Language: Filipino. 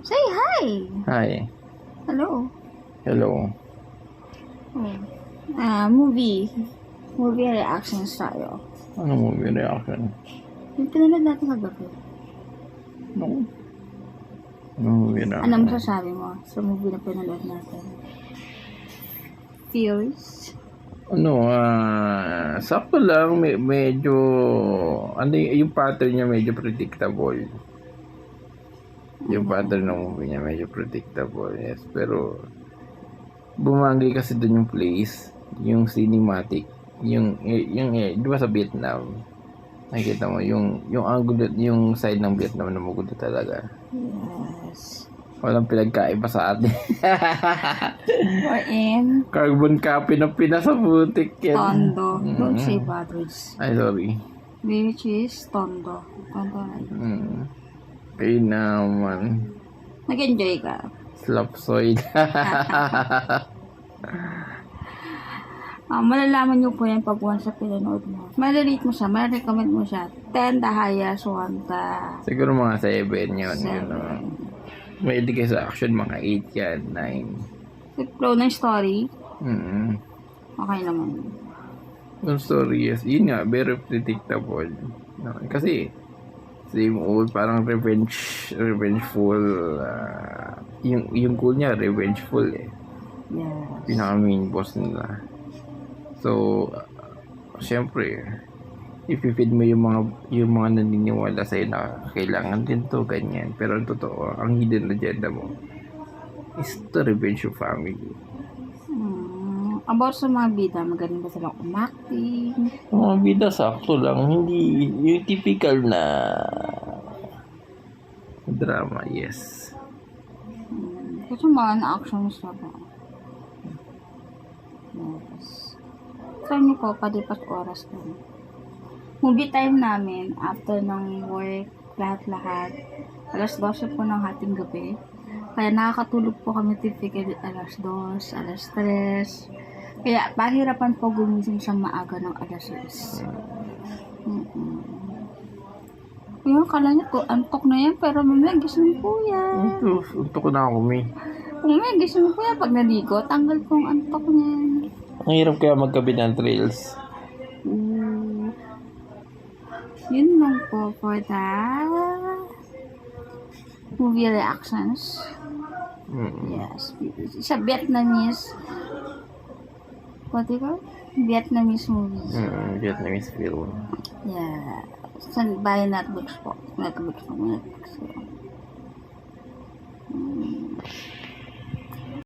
Say hi! Hi. Hello. Hello. Movie. Movie reactions tayo. Ano movie reaction? Yung pinanood natin kagabi. No. Ano movie reaction? Ano masasabi mo sa movie na pinanood natin? Fears? Sakto lang, medyo, yung pattern niya medyo predictable. Yung pattern ng movie niya medyo predictable, yes. Pero, bumanggi kasi dun yung place, yung cinematic, di ba sa Vietnam, nakikita mo, yung angle, yung side ng Vietnam na magulo talaga. Yes. Walang pinagkaiba sa atin. We're in Carbon copy na pinasabutik yan. Tondo. Don't say bad words. Ay, sorry. Which is Tondo. Tondo na yun. Kayo naman. Nag-enjoy ka? Slapsoid. Malalaman nyo po yan pag once sa pinanood mo. Malarate mo siya, ma-recommend mo siya. 10 the highest, 1 the... Siguro mga 7 yun. 7. May kayo sa action, mga 8 yan, 9. Flow ng story, Mm-hmm. okay naman. Yung story, yes. Yun nga, very predictable. No? Kasi, same old, parang revengeful. Yung cool niya, revengeful eh. Yes. Pinaka main boss nila. So, syempre, if-feed mo yung mga naniniwala sa'yo na kailangan din to, ganyan. Pero ang totoo, ang hidden agenda mo is to revenge your family. About sa mga bida, magaling ba silang umakting? Mga bida, sakto lang. Hindi yung typical na drama, yes. Kasi mga na-action siya ba? Yes. Saan niyo po, padipas oras ko. Movie time namin, after ng work, lahat-lahat. Alas 12 po ng hating gabi. Kaya nakakatulog po kami typically alas 2, alas 3. Kaya pahirapan po gumising sa maaga ng alas 6. Kaya kala niya to, antok na yan, pero mamaya gising po yan. Ito ko na ako, may. Mamaya gising po yan, pag naligo, tanggal po ang antok niya. Ang hirap kaya magkabi ng trails. Yun lang po for the movie reactions. Yes. Sa Vietnamese, what do you call? Vietnamese movies. Vietnamese film. Yeah. By Netflix po. Netflix.